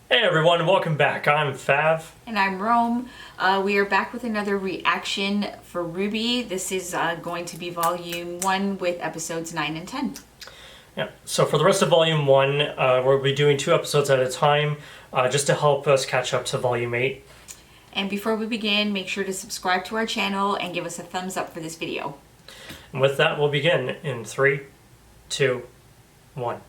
Hey everyone, welcome back. I'm Fav. And I'm Rome. We are back with another reaction for RWBY. This is going to be volume 1 with episodes 9 and 10. Yeah. So for the rest of volume 1, we'll be doing 2 episodes at a time, just to help us catch up to volume 8. And before we begin, make sure to subscribe to our channel and give us a thumbs up for this video. And with that, we'll begin in 3, 2, 1.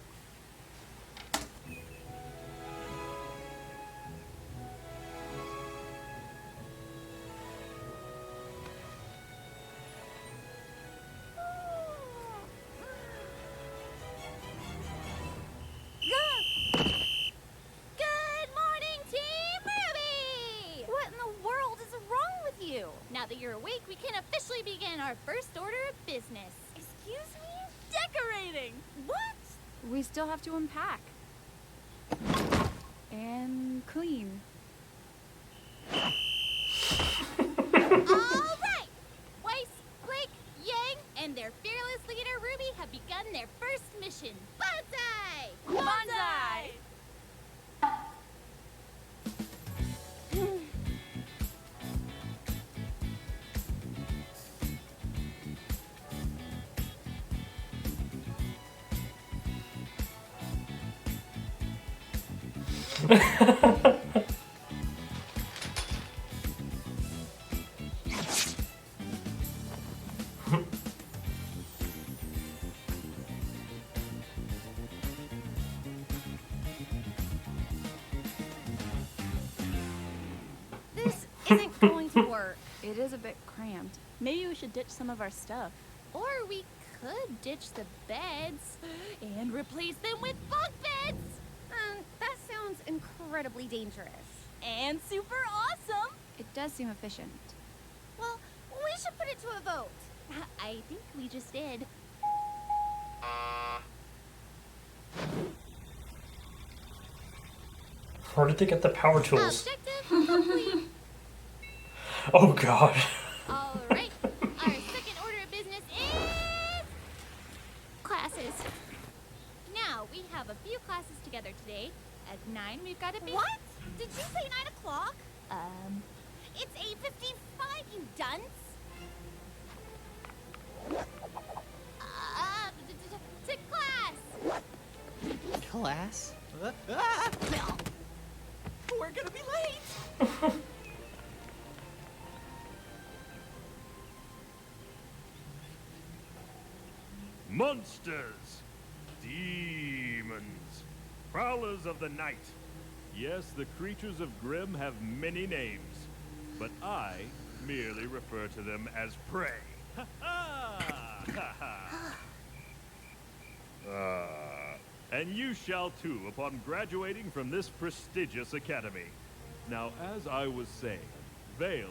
Now that you're awake, we can officially begin our first order of business. Excuse me? Decorating! What? We still have to unpack. And clean. All right! Weiss, Blake, Yang, and their fearless leader, Ruby, have begun their first mission. Bonsai! Bonsai! This isn't going to work. It is a bit cramped. Maybe we should ditch some of our stuff. Or we could ditch the beds and replace them with bunk beds! That sounds incredibly dangerous. And super awesome! It does seem efficient. Well, we should put it to a vote. I think we just did. Where did they get the power tools? Objective complete. Oh god. All right, our second order of business is classes. Now, we have a few classes together today. At 9, we've got a big... What? Did you say 9 o'clock? It's 8:55, you dunce. To class! Class? We're gonna be late! Monsters, demons, prowlers of the night. Yes, the creatures of Grimm have many names, but I merely refer to them as prey. And you shall too upon graduating from this prestigious academy. Now, as I was saying, Vale,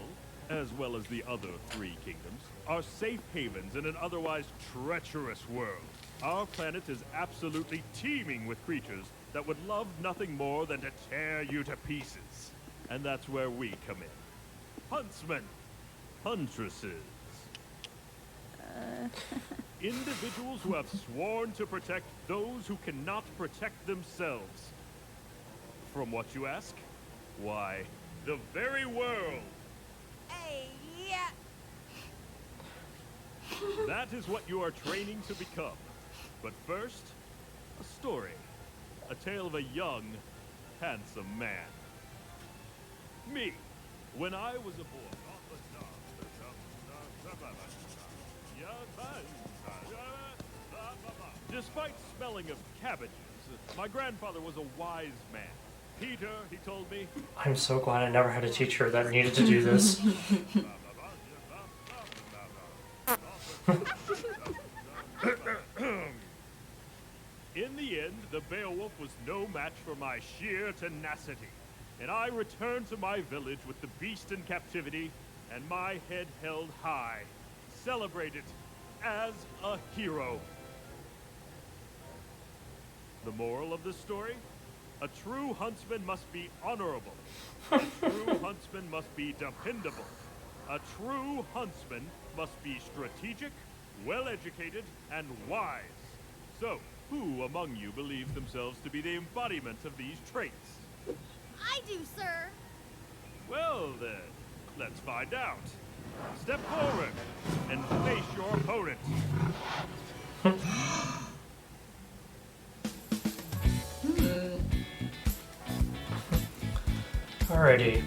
as well as the other 3 kingdoms, are safe havens in an otherwise treacherous world. Our planet is absolutely teeming with creatures that would love nothing more than to tear you to pieces. And that's where we come in. Huntsmen, huntresses. Individuals who have sworn to protect those who cannot protect themselves. From what you ask? Why, the very world. Hey, yeah. That is what you are training to become. But first, a story. A tale of a young, handsome man. Me, when I was a boy. Despite smelling of cabbages, my grandfather was a wise man. Peter, he told me. I'm so glad I never had a teacher that needed to do this. In the end, the Beowulf was no match for my sheer tenacity, and I returned to my village with the beast in captivity and my head held high, celebrated as a hero. The moral of this story? A true huntsman must be honorable. A true huntsman must be dependable. A true huntsman must be strategic, well-educated, and wise. So, who among you believes themselves to be the embodiment of these traits? I do, sir. Well then, let's find out. Step forward and face your opponent. Alrighty.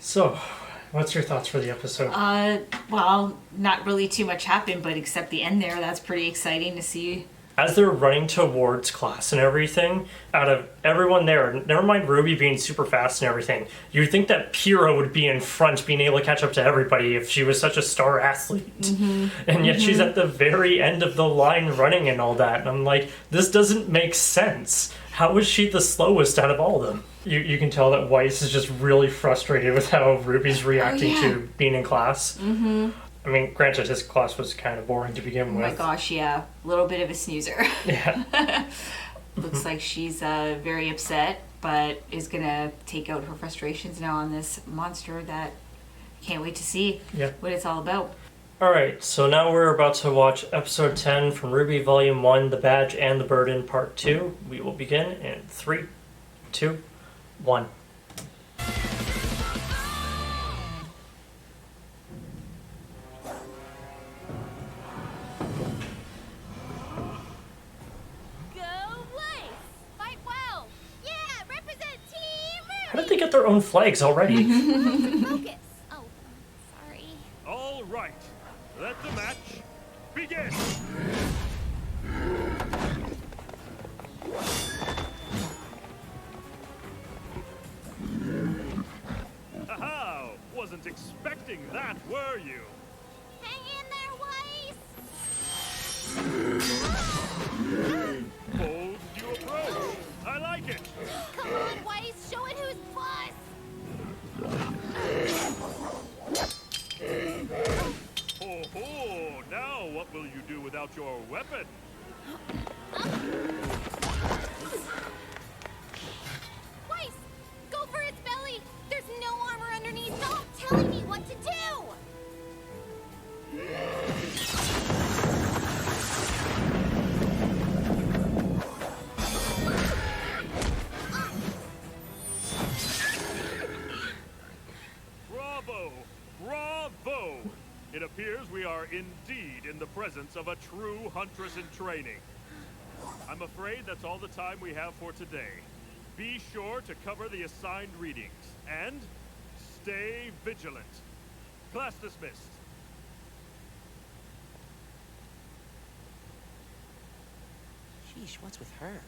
So, what's your thoughts for the episode? Well, not really too much happened, but except the end there, that's pretty exciting to see. As they're running towards class and everything, out of everyone there, never mind Ruby being super fast and everything, you'd think that Pyrrha would be in front, being able to catch up to everybody if she was such a star athlete. And yet she's at the very end of the line running and all that. And I'm like, this doesn't make sense. How is she the slowest out of all of them? You can tell that Weiss is just really frustrated with how Ruby's reacting to being in class. I mean, granted, his class was kind of boring to begin with. Oh my gosh, yeah. A little bit of a snoozer. Yeah. Looks like she's very upset, but is going to take out her frustrations now on this monster that can't wait to see what it's all about. Alright, so now we're about to watch episode 10 from RWBY Volume 1, The Badge and the Burden Part 2. We will begin in 3, 2, 1. Go Weiss! Fight well! Yeah, represent Team How did they get their own flags already? Focus! Oh, sorry. All right, let the match begin. Haha! Wasn't expecting that, were you? Hang in there, Weiss! Bold as you approach. I like it. Come on, Weiss! Show it who's boss! Ho ho! Now what will you do without your weapon? Weiss! Go for its belly! There's no armor underneath! Stop telling me what to do! Bravo! Bravo! It appears we are indeed in the presence of a true huntress in training. I'm afraid that's all the time we have for today. Be sure to cover the assigned readings and stay vigilant. Class dismissed. Sheesh, what's with her?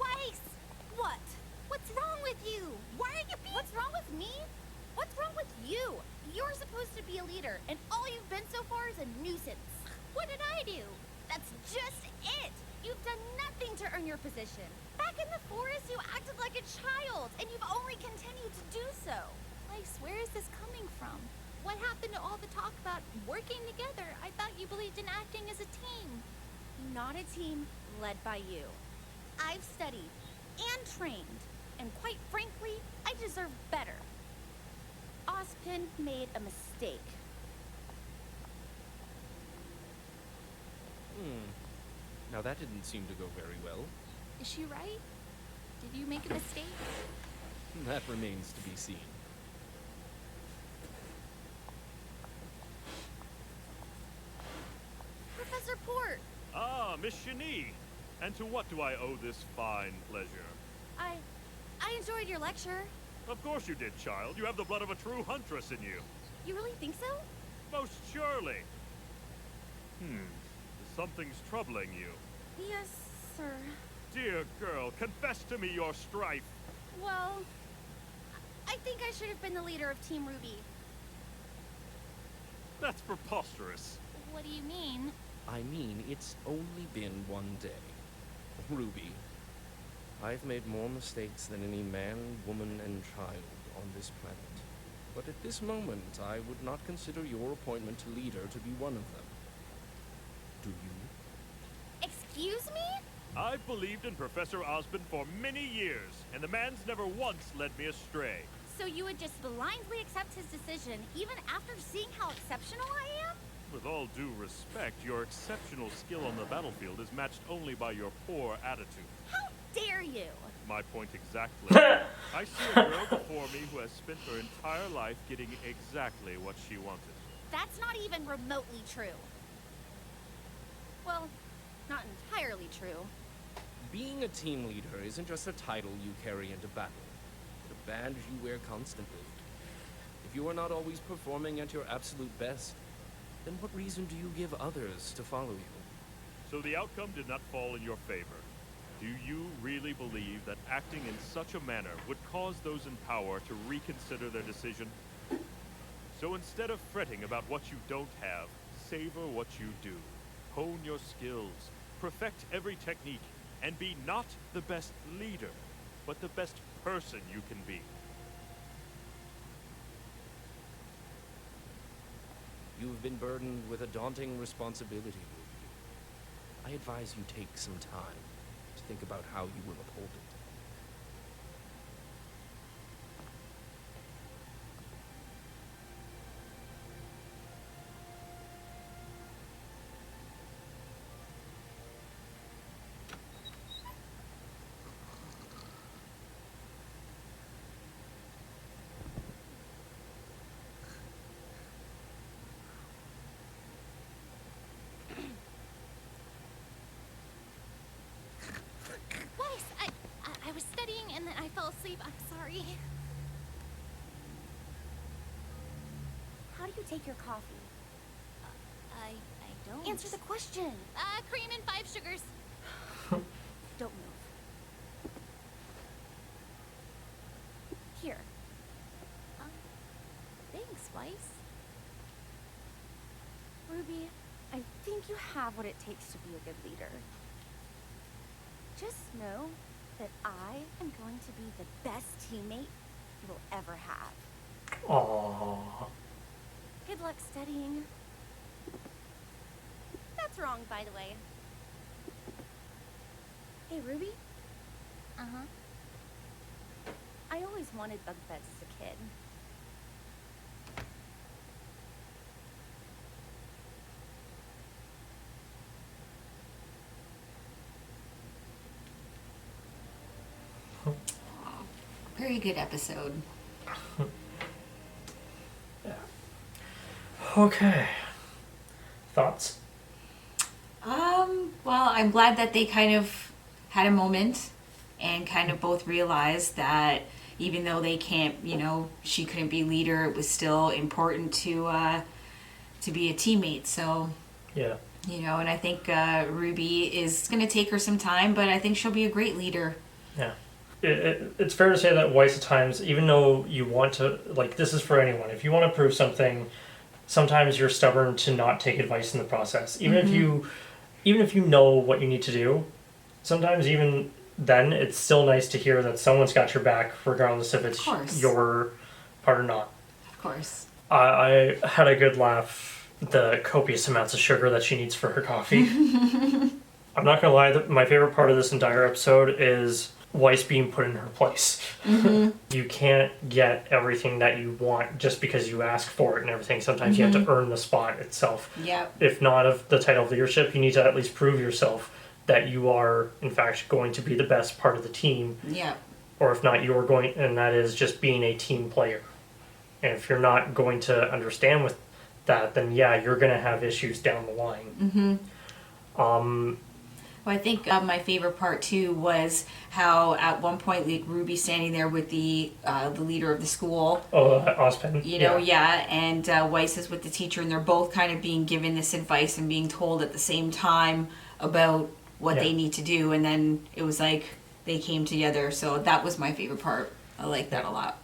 Weiss! What? What's wrong with you? Why are you being... What's wrong with me? What's wrong with you? You're supposed to be a leader, and all you've been so far is a nuisance. What did I do? That's just it! You've done nothing to earn your position. Back in the forest, you acted like a child, and you've only continued to do so. Weiss, where is this coming from? What happened to all the talk about working together? I thought you believed in acting as a team. Not a team led by you. I've studied and trained, and quite frankly, I deserve better. Ozpin made a mistake. Now that didn't seem to go very well. Is she right? Did you make a mistake? That remains to be seen. Professor Port, Ah, Miss Shani. And to what do I owe this fine pleasure? I enjoyed your lecture. Of course you did, child. You have the blood of a true huntress in you. You really think so? Most surely. Something's troubling you. Yes, sir. Dear girl, confess to me your strife. Well, I think I should have been the leader of Team RWBY. That's preposterous. What do you mean? I mean, it's only been one day. Ruby, I've made more mistakes than any man, woman, and child on this planet. But at this moment, I would not consider your appointment to leader to be one of them. Do you? Excuse me? I've believed in Professor Ozpin for many years, and the man's never once led me astray. So you would just blindly accept his decision even after seeing how exceptional I am? With all due respect, your exceptional skill on the battlefield is matched only by your poor attitude. How dare you? My point exactly. I see a girl before me who has spent her entire life getting exactly what she wanted. That's not even remotely true. Well, not entirely true. Being a team leader isn't just a title you carry into battle, but a badge you wear constantly. If you are not always performing at your absolute best, then what reason do you give others to follow you? So the outcome did not fall in your favor. Do you really believe that acting in such a manner would cause those in power to reconsider their decision? So instead of fretting about what you don't have, savor what you do. Hone your skills, perfect every technique, and be not the best leader, but the best person you can be. You've been burdened with a daunting responsibility, Ruby. I advise you take some time to think about how you will uphold it. Weiss, I was studying and then I fell asleep. I'm sorry. How do you take your coffee? I don't. Answer the question. Cream and 5 sugars. Don't move. Here. Thanks, Weiss. Ruby, I think you have what it takes to be a good leader. Just know that I am going to be the best teammate you will ever have. Aww. Good luck studying. That's wrong, by the way. Hey, Ruby? Uh-huh. I always wanted bunk beds as a kid. Very good episode. Yeah. Okay. Thoughts? Well, I'm glad that they kind of had a moment and kind of both realized that even though they can't, she couldn't be leader, it was still important to be a teammate. So, Yeah. And I think RWBY is going to take her some time, but I think she'll be a great leader. Yeah. It's fair to say that Weiss at times, even though you want to, like, this is for anyone, if you want to prove something, sometimes you're stubborn to not take advice in the process. Even if you know what you need to do, sometimes even then it's still nice to hear that someone's got your back, regardless if it's your part or not. Of course. I had a good laugh, the copious amounts of sugar that she needs for her coffee. I'm not gonna lie, my favorite part of this entire episode is Weiss being put in her place. You can't get everything that you want just because you ask for it and everything. Sometimes you have to earn the spot itself. Yep. If not of the title of leadership, you need to at least prove yourself that you are, in fact, going to be the best part of the team. Yep. Or if not, you are going, and that is just being a team player. And if you're not going to understand with that, then yeah, you're going to have issues down the line. Well, I think my favorite part too was how at one point RWBY standing there with the leader of the school. Oh, Ozpin. And Weiss is with the teacher, and they're both kind of being given this advice and being told at the same time about what they need to do, and then it was like they came together. So that was my favorite part. I like that a lot.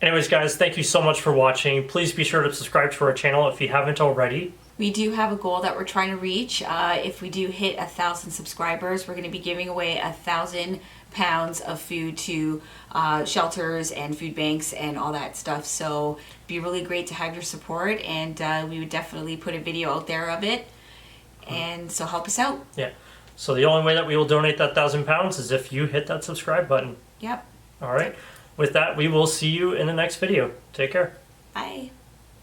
Anyways, guys, thank you so much for watching. Please be sure to subscribe to our channel if you haven't already. We do have a goal that we're trying to reach. If we do hit 1,000 subscribers, we're going to be giving away 1,000 pounds of food to shelters and food banks and all that stuff. So it'd be really great to have your support, and we would definitely put a video out there of it. And so help us out. Yeah. So the only way that we will donate that 1,000 pounds is if you hit that subscribe button. Yep. All right. With that, we will see you in the next video. Take care. Bye.